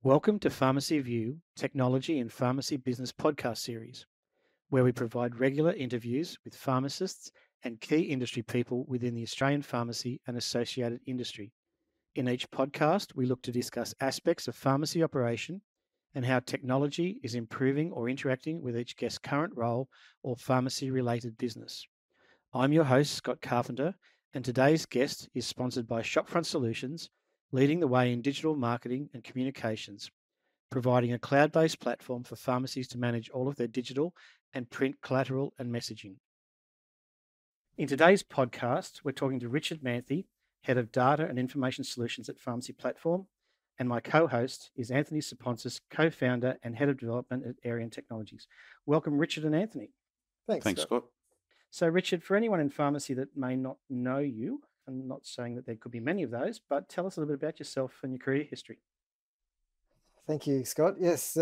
Welcome to Pharmacy View, Technology and Pharmacy Business podcast series, where we provide regular interviews with pharmacists and key industry people within the Australian pharmacy and associated industry. In each podcast, we look to discuss aspects of pharmacy operation and how technology is improving or interacting with each guest's current role or pharmacy-related business. I'm your host, Scott Carpenter, and today's guest is sponsored by Shopfront Solutions, leading the way in digital marketing and communications, providing a cloud-based platform for pharmacies to manage all of their digital and print collateral and messaging. In today's podcast, we're talking to Richard Manthey, Head of Data and Information Solutions at Pharmacy Platform, and my co-host is Anthony Sapountzis, co-founder and Head of Development at Arian Technologies. Welcome, Richard and Anthony. Thanks, Scott. So, Richard, for anyone in pharmacy that may not know you, I'm not saying that there could be many of those, but tell us a little bit about yourself and your career history. Thank you, Scott. Yes,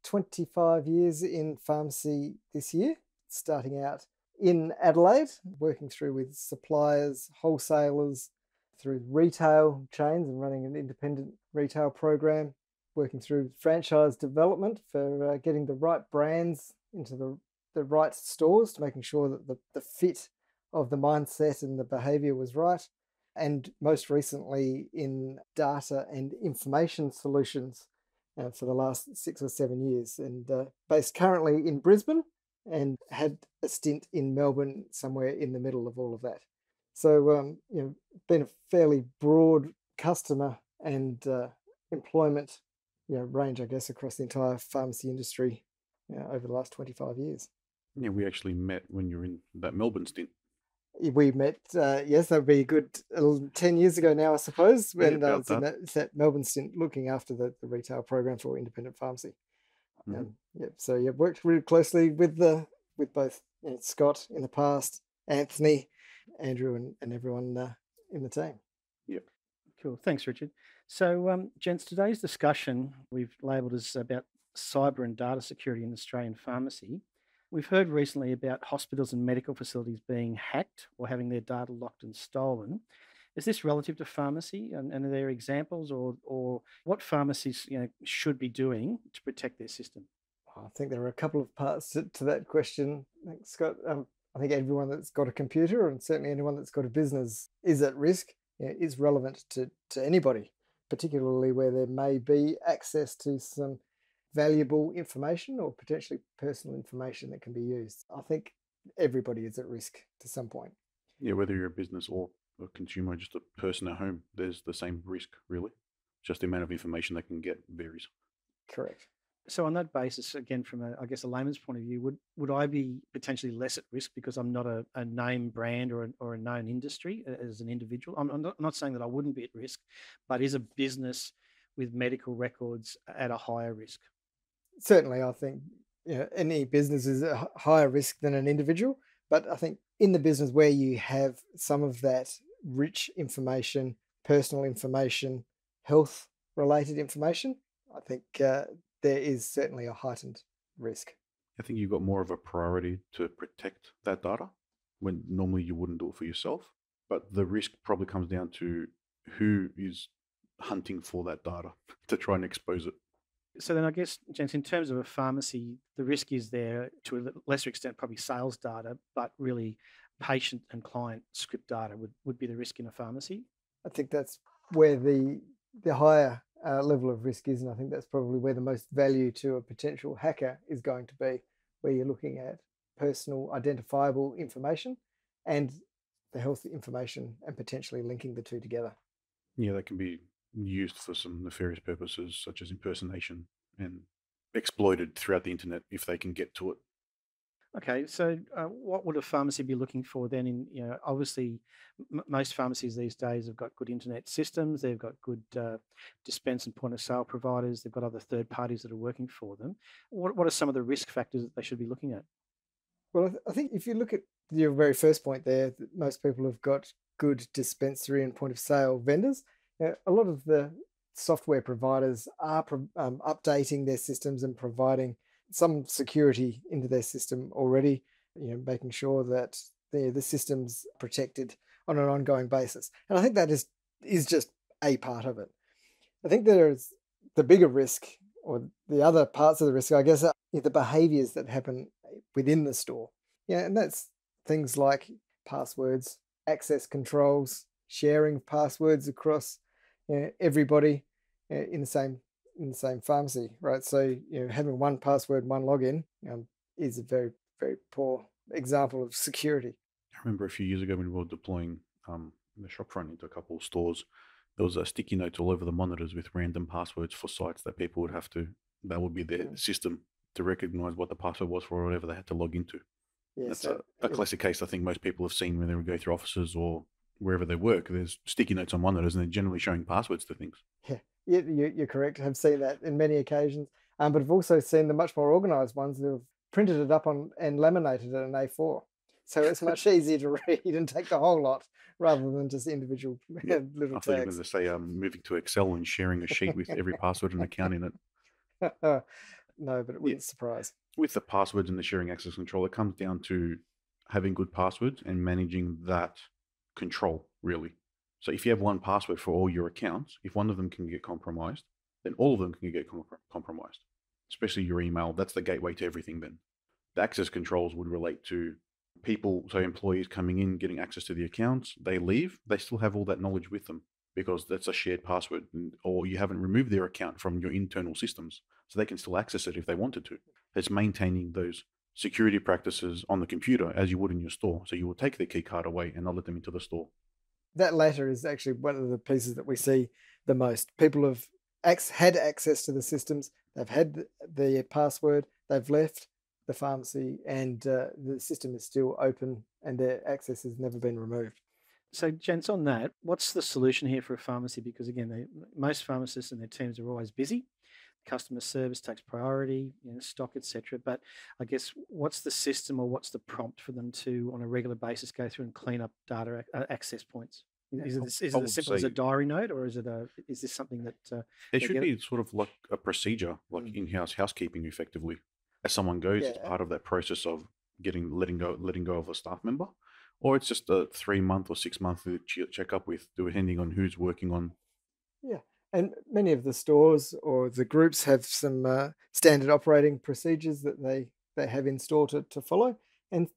25 years in pharmacy this year, starting out in Adelaide, working through with suppliers, wholesalers, through retail chains and running an independent retail program, working through franchise development for getting the right brands into the right stores, to making sure that the fit of the mindset and the behaviour was right. And most recently in data and information solutions for the last 6 or 7 years, and based currently in Brisbane, and had a stint in Melbourne somewhere in the middle of all of that. So, been a fairly broad customer and employment range, I guess, across the entire pharmacy industry over the last 25 years. Yeah, we actually met when you were in that Melbourne stint. We met, yes, that would be a good 10 years ago now, I suppose, when I was in that Melbourne stint looking after the retail program for independent pharmacy. So worked really closely with both Scott in the past, Anthony, Andrew, and everyone in the team. Yep. Cool. Thanks, Richard. So, gents, today's discussion we've labelled as about cyber and data security in Australian pharmacy. We've heard recently about hospitals and medical facilities being hacked or having their data locked and stolen. Is this relative to pharmacy, and are there examples or what pharmacies should be doing to protect their system? I think there are a couple of parts to that question. Thanks, Scott. I think everyone that's got a computer, and certainly anyone that's got a business, is at risk. Is relevant to anybody, particularly where there may be access to some valuable information or potentially personal information that can be used. I think everybody is at risk to some point. Yeah, whether you're a business or a consumer, or just a person at home, there's the same risk, really. Just the amount of information they can get varies. Correct. So on that basis, again, from a layman's point of view, would I be potentially less at risk because I'm not a name brand or a known industry as an individual? I'm not saying that I wouldn't be at risk, but is a business with medical records at a higher risk? Certainly, I think any business is a higher risk than an individual, but I think in the business where you have some of that rich information, personal information, health-related information, I think there is certainly a heightened risk. I think you've got more of a priority to protect that data when normally you wouldn't do it for yourself. But the risk probably comes down to who is hunting for that data to try and expose it. So then I guess, gents, in terms of a pharmacy, the risk is there to a lesser extent, probably sales data, but really patient and client script data would be the risk in a pharmacy. I think that's where the higher level of risk is, and I think that's probably where the most value to a potential hacker is going to be, where you're looking at personal identifiable information and the health information and potentially linking the two together. Yeah, that can be used for some nefarious purposes, such as impersonation, and exploited throughout the internet if they can get to it. Okay, so what would a pharmacy be looking for then? Obviously, most pharmacies these days have got good internet systems. They've got good dispense and point of sale providers. They've got other third parties that are working for them. What are some of the risk factors that they should be looking at? Well, I think if you look at your very first point there, that most people have got good dispensary and point of sale vendors. A lot of the software providers are updating their systems and providing some security into their system already, making sure that the system's protected on an ongoing basis. And I think that is just a part of it. I think there's the bigger risk, or the other parts of the risk, I guess, are the behaviours that happen within the store. Yeah, and that's things like passwords, access controls, sharing of passwords across everybody in the same pharmacy, right? So having one password, one login is a very, very poor example of security. I remember a few years ago when we were deploying the Shopfront into a couple of stores, there was sticky notes all over the monitors with random passwords for sites that people would have to, that would be their system to recognize what the password was for whatever they had to log into. Yeah, That's so a classic case I think most people have seen when they go through offices or wherever they work. There's sticky notes on monitors and they're generally showing passwords to things. yeah, you're correct. I've seen that in many occasions, but I've also seen the much more organised ones that have printed it up on and laminated it in A4. So it's much easier to read and take the whole lot rather than just individual little I thought you were tags. going to say moving to Excel and sharing a sheet with every password and account in it. No, but it wouldn't surprise. With the passwords and the sharing access control, it comes down to having good passwords and managing that control, really. So if you have one password for all your accounts, if one of them can get compromised, then all of them can get compromised, especially your email. That's the gateway to everything then. The access controls would relate to people, so employees coming in, getting access to the accounts, they leave, they still have all that knowledge with them because that's a shared password, or you haven't removed their account from your internal systems, so they can still access it if they wanted to. It's maintaining those security practices on the computer as you would in your store. So you will take their key card away and not let them into the store. That latter is actually one of the pieces that we see the most. People have had access to the systems, they've had the password, they've left the pharmacy, and the system is still open and their access has never been removed. So, gents, on that, what's the solution here for a pharmacy? Because again, most pharmacists and their teams are always busy. Customer service takes priority, stock, etc. But I guess what's the system or what's the prompt for them to, on a regular basis, go through and clean up data access points? Is it as simple as a diary note, or is this something that it should be sort of like a procedure, like in-house housekeeping, effectively, as someone goes as part of that process of letting go of a staff member, or it's just a 3-month or 6-month check-up depending on who's working on. Yeah. And many of the stores or the groups have some standard operating procedures that they have in store to follow. And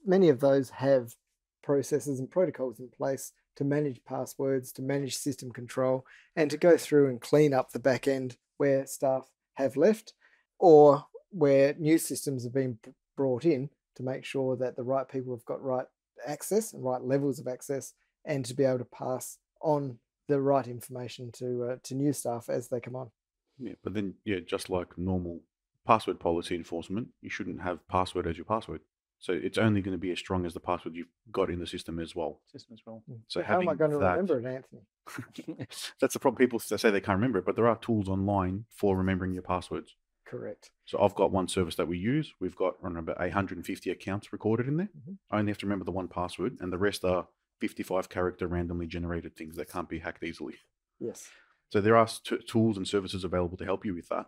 many of those have processes and protocols in place to manage passwords, to manage system control, and to go through and clean up the back end where staff have left or where new systems have been brought in to make sure that the right people have got right access and right levels of access, and to be able to pass on the right information to new staff as they come on. Yeah, but then, just like normal password policy enforcement, you shouldn't have password as your password. So it's only going to be as strong as the password you've got in the system as well. So how am I going to remember it, Anthony? That's the problem. People say they can't remember it, but there are tools online for remembering your passwords. Correct. So I've got one service that we use. We've got around about 150 accounts recorded in there. I only have to remember the one password, and the rest are 55 character randomly generated things that can't be hacked easily. Yes. So there are tools and services available to help you with that.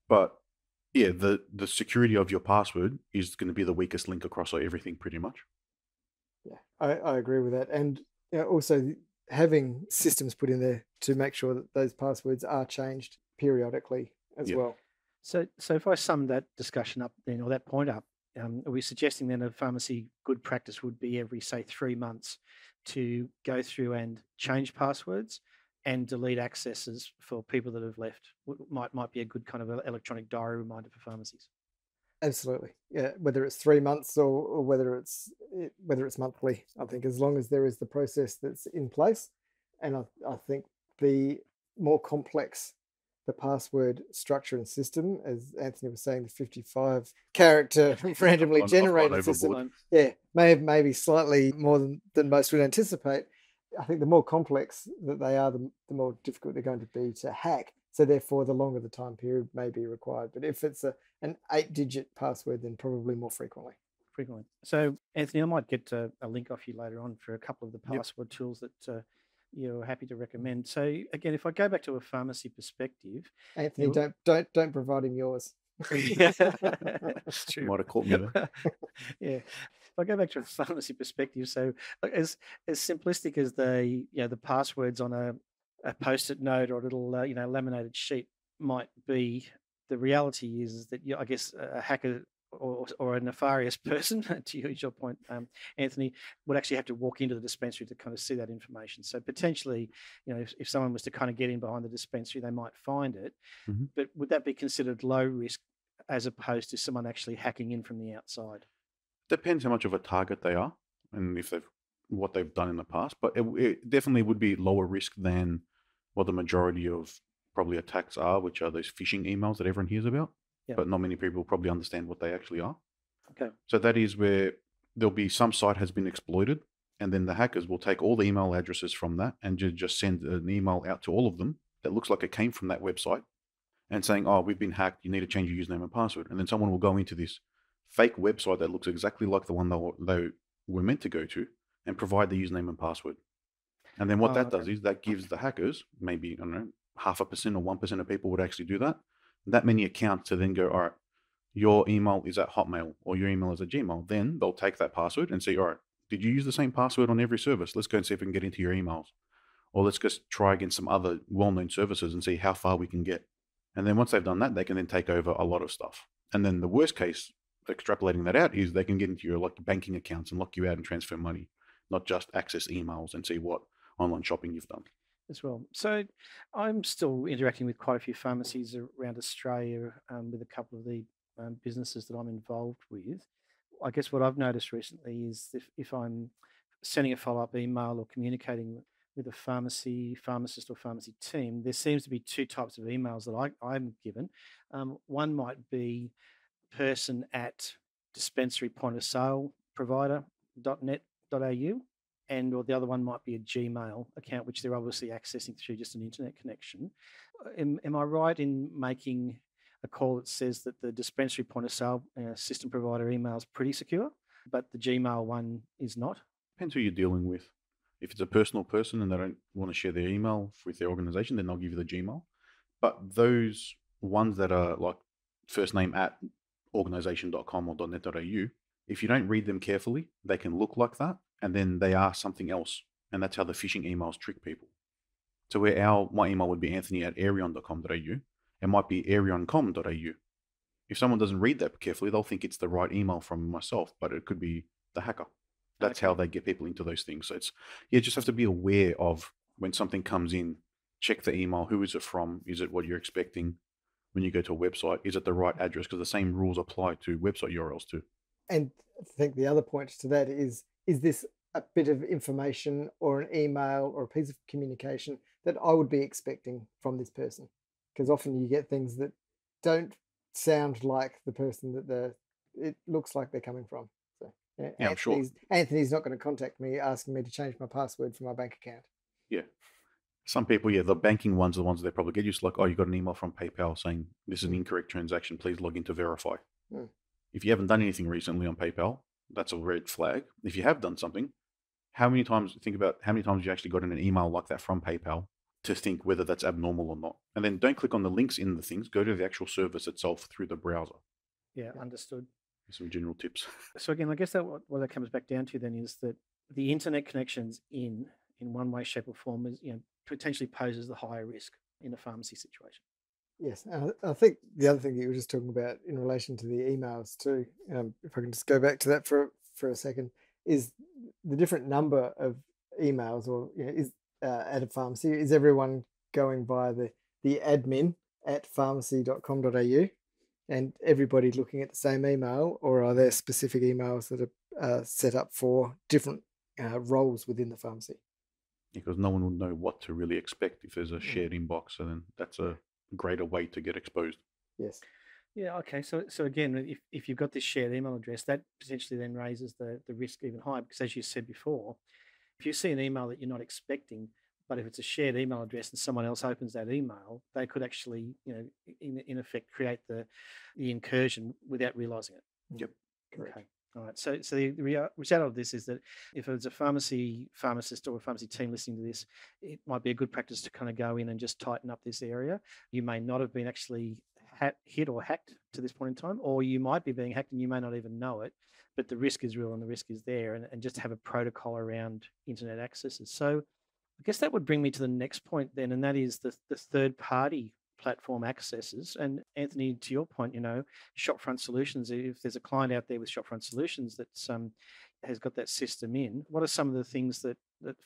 But the security of your password is going to be the weakest link across everything pretty much. Yeah, I agree with that. And also having systems put in there to make sure that those passwords are changed periodically as well. So if I sum that discussion up then, or that point up, are we suggesting then a pharmacy good practice would be every, say, 3 months to go through and change passwords and delete accesses for people that have left? Might be a good kind of electronic diary reminder for pharmacies. Absolutely, yeah. Whether it's 3 months or whether it's monthly, I think as long as there is the process that's in place, and I think the more complex the password structure and system, as Anthony was saying, the 55 character randomly generated system, maybe slightly more than most would anticipate. I think the more complex that they are, the more difficult they're going to be to hack. So therefore, the longer the time period may be required. But if it's an 8-digit password, then probably more frequently. So Anthony, I might get a link off you later on for a couple of the password tools that you're happy to recommend. So again, if I go back to a pharmacy perspective, Anthony, don't provide him yours. That's true. Might have caught me there. Yeah. If I go back to a pharmacy perspective, so as simplistic as the passwords on a post-it note or a little laminated sheet might be the reality is that I guess a hacker or a nefarious person, to use your point, Anthony, would actually have to walk into the dispensary to kind of see that information. So potentially, if someone was to kind of get in behind the dispensary, they might find it. Mhm. But would that be considered low risk as opposed to someone actually hacking in from the outside? Depends how much of a target they are and what they've done in the past, but it definitely would be lower risk than what the majority of probably attacks are, which are those phishing emails that everyone hears about. Yeah. But not many people probably understand what they actually are. Okay. So that is where there'll be some site has been exploited, and then the hackers will take all the email addresses from that and just send an email out to all of them that looks like it came from that website and saying, oh, we've been hacked, you need to change your username and password. And then someone will go into this fake website that looks exactly like the one they were meant to go to and provide the username and password. And then what that does is that gives the hackers, maybe, I don't know, 0.5% or 1% of people would actually do that many accounts to then go, all right, your email is at Hotmail or your email is at Gmail. Then they'll take that password and say, all right, did you use the same password on every service? Let's go and see if we can get into your emails. Or let's just try against some other well-known services and see how far we can get. And then once they've done that, they can then take over a lot of stuff. And then the worst case, extrapolating that out, is they can get into your banking accounts and lock you out and transfer money, not just access emails and see what online shopping you've done. As well. So I'm still interacting with quite a few pharmacies around Australia with a couple of the businesses that I'm involved with. I guess what I've noticed recently is if I'm sending a follow-up email or communicating with a pharmacist or pharmacy team, there seems to be two types of emails that I'm given. One might be person at dispensary point of sale provider.net.au, or the other one might be a Gmail account, which they're obviously accessing through just an internet connection. Am I right in making a call that says that the dispensary point of sale system provider email is pretty secure, but the Gmail one is not? Depends who you're dealing with. If it's a personal person and they don't want to share their email with their organization, then they'll give you the Gmail. But those ones that are like first name at organization.com or .net.au, if you don't read them carefully, they can look like that, and then they are something else. And that's how the phishing emails trick people. So where my email would be anthony@arion.com.au, it might be arion.com.au. If someone doesn't read that carefully, they'll think it's the right email from myself, but it could be the hacker. That's how they get people into those things. So you just have to be aware of when something comes in, check the email. Who is it from? Is it what you're expecting? When you go to a website, is it the right address? Because the same rules apply to website URLs too. And I think the other point to that is this a bit of information or an email or a piece of communication that I would be expecting from this person? Because often you get things that don't sound like the person that it looks like they're coming from. So Yeah, I'm sure. Anthony's not going to contact me asking me to change my password for my bank account. Yeah. Some people, the banking ones are the ones they probably get used to, like, oh, you got an email from PayPal saying this is an incorrect transaction. Please log in to verify. If you haven't done anything recently on PayPal, that's a red flag. If you have done something, think about how many times you actually got an email like that from PayPal to think whether that's abnormal or not. And then don't click on the links in the things. Go to the actual service itself through the browser. Yeah, understood. Some general tips. So again, I guess that what that comes back down to then is that the internet connections in one way, shape, or form is potentially poses the higher risk in a pharmacy situation. Yes, I think the other thing that you were just talking about in relation to the emails too, if I can just go back to that for a second, is the different number of emails, or is at a pharmacy, is everyone going via the admin at pharmacy.com.au and everybody looking at the same email, or are there specific emails that are set up for different roles within the pharmacy? Because no one will know what to really expect if there's a shared inbox, and then that's a greater way to get exposed. Yes. Yeah, okay. So again, if you've got this shared email address, that potentially then raises the risk even higher, because as you said before, if you see an email that you're not expecting, but if it's a shared email address and someone else opens that email, they could actually, in effect, create the incursion without realizing it. Yep. Correct. Okay. All right. So the result of this is that if it's a pharmacist or a pharmacy team listening to this, it might be a good practice to kind of go in and just tighten up this area. You may not have been actually hit or hacked to this point in time, or you might be being hacked and you may not even know it, but the risk is real and the risk is there, and just have a protocol around internet accesses. So I guess that would bring me to the next point then, and that is the third party platform accesses. And Anthony, to your point, Shopfront Solutions, if there's a client out there with Shopfront Solutions that's has got that system in, what are some of the things that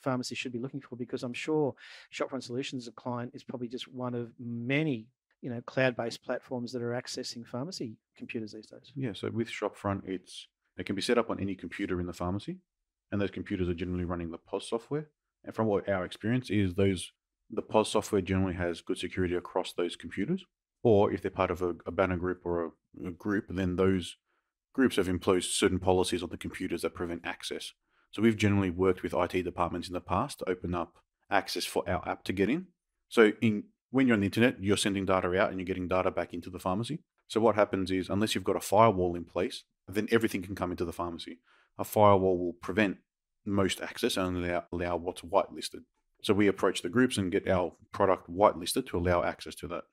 pharmacies should be looking for? Because I'm sure Shopfront Solutions, a client, is probably just one of many cloud-based platforms that are accessing pharmacy computers these days. Yeah, so with Shopfront, it can be set up on any computer in the pharmacy, and those computers are generally running the POS software. And from what our experience is, the POS software generally has good security across those computers. Or if they're part of a banner group or a group, then those groups have imposed certain policies on the computers that prevent access. So we've generally worked with IT departments in the past to open up access for our app to get in. So when you're on the internet, you're sending data out and you're getting data back into the pharmacy. So what happens is, unless you've got a firewall in place, then everything can come into the pharmacy. A firewall will prevent most access and allow what's whitelisted. So we approach the groups and get our product whitelisted to allow access to that.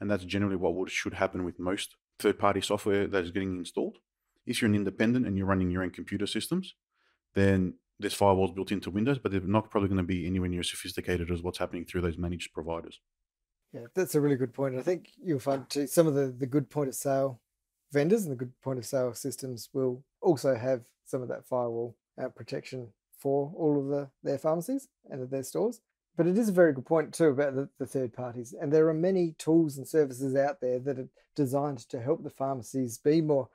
And that's generally what should happen with most third-party software that is getting installed. If you're an independent and you're running your own computer systems, then there's firewalls built into Windows, but they're not probably going to be anywhere near as sophisticated as what's happening through those managed providers. Yeah, that's a really good point. I think you'll find too, some of the good point of sale vendors and the good point of sale systems will also have some of that firewall protection for all of their pharmacies and their stores. But it is a very good point too about the third parties. And there are many tools and services out there that are designed to help the pharmacies be more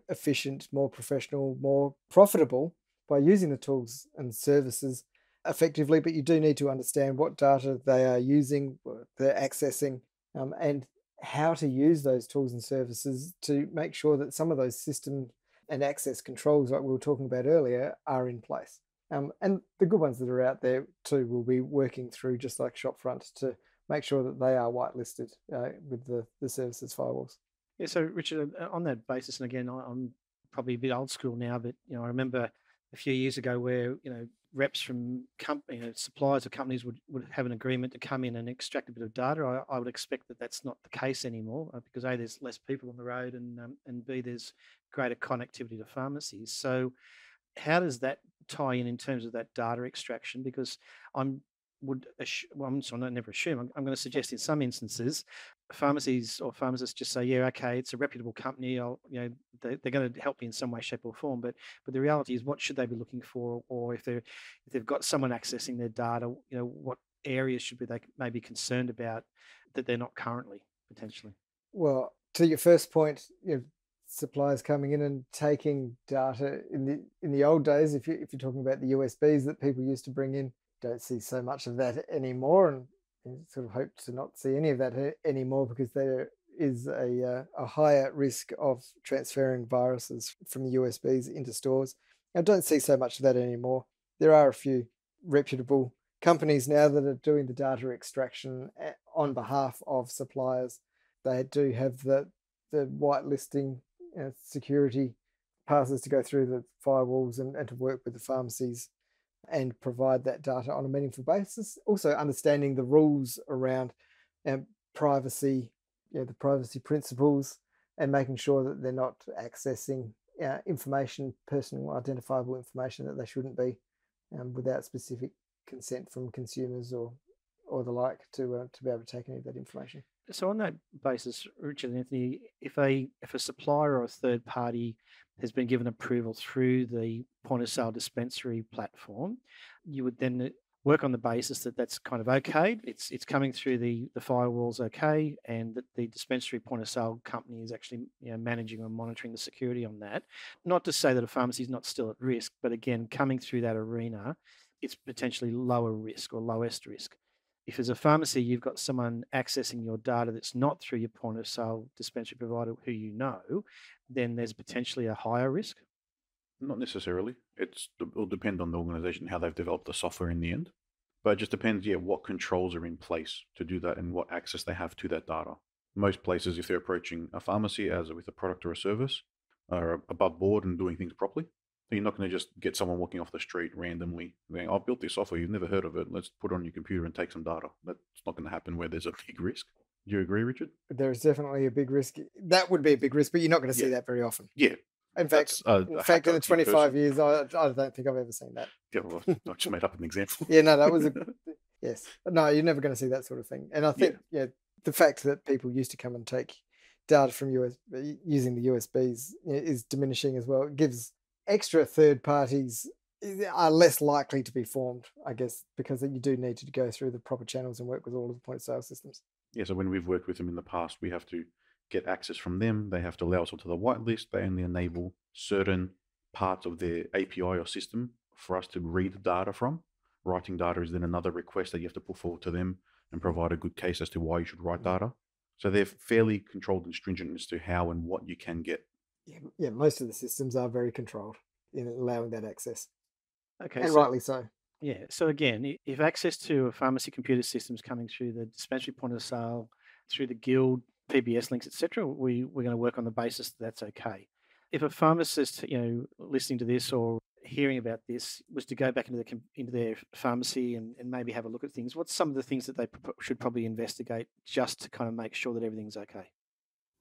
efficient, more professional, more profitable by using the tools and services effectively. But you do need to understand what data they are using, what they're accessing, and how to use those tools and services to make sure that some of those system and access controls, like we were talking about earlier, are in place. And the good ones that are out there too will be working through, just like Shopfront, to make sure that they are whitelisted with the services firewalls. Yeah, so Richard, on that basis, and again, I'm probably a bit old school now, but I remember a few years ago where reps from suppliers or companies would have an agreement to come in and extract a bit of data. I would expect that that's not the case anymore because A, there's less people on the road, and B, there's greater connectivity to pharmacies. So how does that tie in terms of that data extraction? Because I'm going to suggest in some instances, pharmacies or pharmacists just say, yeah, okay, it's a reputable company. They're going to help me in some way, shape, or form. But the reality is, what should they be looking for? Or if they've got someone accessing their data, what areas should they may be concerned about that they're not currently potentially? Well, to your first point, suppliers coming in and taking data in the old days, if you're talking about the USBs that people used to bring in, don't see so much of that anymore, and sort of hope to not see any of that anymore, because there is a higher risk of transferring viruses from the USBs into stores. I don't see so much of that anymore. There are a few reputable companies now that are doing the data extraction on behalf of suppliers. They do have the whitelisting security passes to go through the firewalls and to work with the pharmacies and provide that data on a meaningful basis. Also understanding the rules around privacy, the privacy principles, and making sure that they're not accessing information, personal identifiable information that they shouldn't be, without specific consent from consumers or the like to be able to take any of that information. So on that basis, Richard and Anthony, if a supplier or a third party has been given approval through the point of sale dispensary platform, you would then work on the basis that that's kind of okay. It's coming through the firewalls okay, and that the dispensary point of sale company is actually managing and monitoring the security on that. Not to say that a pharmacy is not still at risk, but again, coming through that arena, it's potentially lower risk or lowest risk. If as a pharmacy you've got someone accessing your data that's not through your point of sale dispensary provider who then there's potentially a higher risk? Not necessarily. It'll depend on the organization, how they've developed the software in the end. But it just depends, what controls are in place to do that and what access they have to that data. Most places, if they're approaching a pharmacy as with a product or a service, are above board and doing things properly. So you're not going to just get someone walking off the street randomly going, I've built this software, you've never heard of it, let's put it on your computer and take some data. That's not going to happen where there's a big risk. Do you agree, Richard? There is definitely a big risk. That would be a big risk, but you're not going to see that very often. Yeah. In fact, in the 25 years, I don't think I've ever seen that. Yeah, well, I just made up an example. Yeah, no, that was yes. No, you're never going to see that sort of thing. And I think, the fact that people used to come and take data from USB using the USBs is diminishing as well. It gives extra third parties are less likely to be formed, I guess, because you do need to go through the proper channels and work with all of the point of sale systems. Yeah, so when we've worked with them in the past, we have to get access from them. They have to allow us onto the whitelist. They only enable certain parts of their API or system for us to read data from. Writing data is then another request that you have to put forward to them and provide a good case as to why you should write data. So they're fairly controlled and stringent as to how and what you can get. Yeah, most of the systems are very controlled in allowing that access. Okay, and so, rightly so. yeah. So again, if access to a pharmacy computer systems coming through the dispensary point of sale, through the guild, PBS links, etc., we're going to work on the basis that that's okay. If a pharmacist, listening to this or hearing about this, was to go back into their pharmacy and maybe have a look at things, what's some of the things that they should probably investigate just to kind of make sure that everything's okay?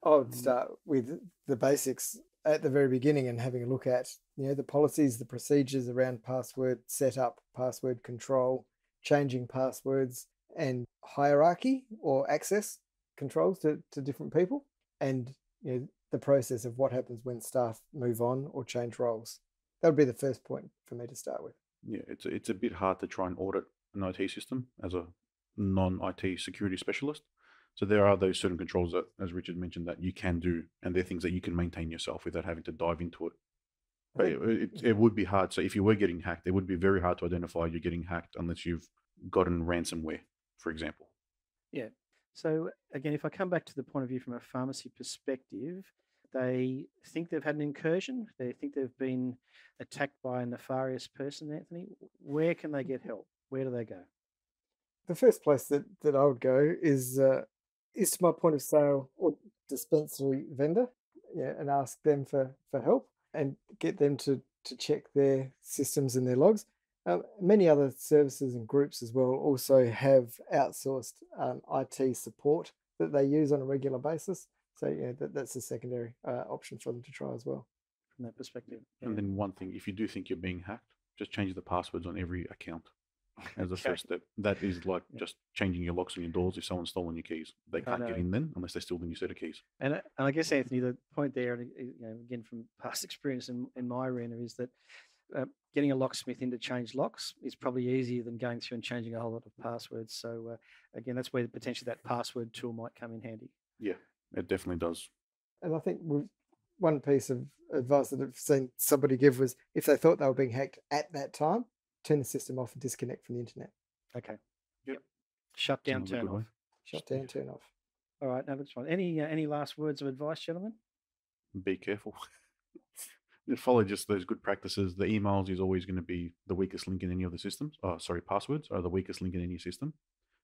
I would start with the basics at the very beginning and having a look at the policies, the procedures around password setup, password control, changing passwords, and hierarchy or access controls to different people, and the process of what happens when staff move on or change roles. That would be the first point for me to start with. Yeah, it's a bit hard to try and audit an IT system as a non-IT security specialist. So there are those certain controls that, as Richard mentioned, that you can do, and they're things that you can maintain yourself without having to dive into it. But it would be hard. So if you were getting hacked, it would be very hard to identify you're getting hacked unless you've gotten ransomware, for example. Yeah. So again, if I come back to the point of view from a pharmacy perspective, they think they've had an incursion. They think they've been attacked by a nefarious person, Anthony. Where can they get help? Where do they go? The first place that I would go is to my point of sale or dispensary vendor, and ask them for help and get them to check their systems and their logs. Many other services and groups as well also have outsourced IT support that they use on a regular basis. So that's a secondary option for them to try as well. From that perspective. Yeah. And then one thing, if you do think you're being hacked, just change the passwords on every account as a first step. That is like just changing your locks on your doors. If someone's stolen your keys, they can't get in then unless they steal the new set of keys. And I guess, Anthony, the point there, again from past experience in my arena, is that getting a locksmith in to change locks is probably easier than going through and changing a whole lot of passwords. So again, that's where potentially that password tool might come in handy. Yeah, it definitely does. And I think one piece of advice that I've seen somebody give was, if they thought they were being hacked at that time, turn the system off and disconnect from the internet. Okay. Yep. Shut down, turn off. Shut down, turn off. All right, now that's fine. Any last words of advice, gentlemen? Be careful. Follow just those good practices. The emails is always going to be the weakest link in any of the systems. Passwords are the weakest link in any system.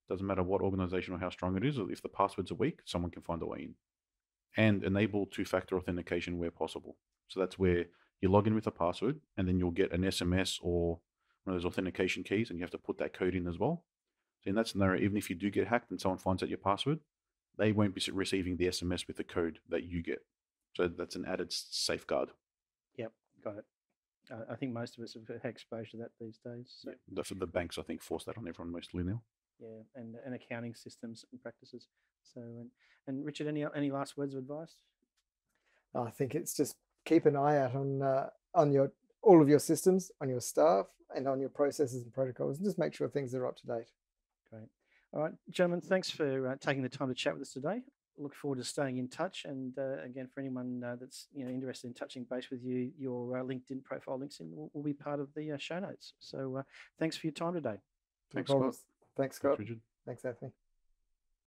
Doesn't matter what organization or how strong it is. If the passwords are weak, someone can find a way in. And enable two-factor authentication where possible. So that's where you log in with a password, and then you'll get an SMS or one of those authentication keys, and you have to put that code in as well. So in that scenario, even if you do get hacked and someone finds out your password, they won't be receiving the SMS with the code that you get. So that's an added safeguard. Yep, got it. I think most of us have had exposure to that these days. So. Yeah, the banks, I think, force that on everyone mostly now. Yeah, and accounting systems and practices. So, and Richard, any last words of advice? I think it's just keep an eye out on all of your systems, on your staff, and on your processes and protocols, and just make sure things are up to date. Great. All right, gentlemen, thanks for taking the time to chat with us today. Look forward to staying in touch. And again, for anyone that's interested in touching base with you, your LinkedIn profile links will be part of the show notes. So thanks for your time today. Thanks, Scott. Thanks, Scott. Richard. Thanks, Anthony.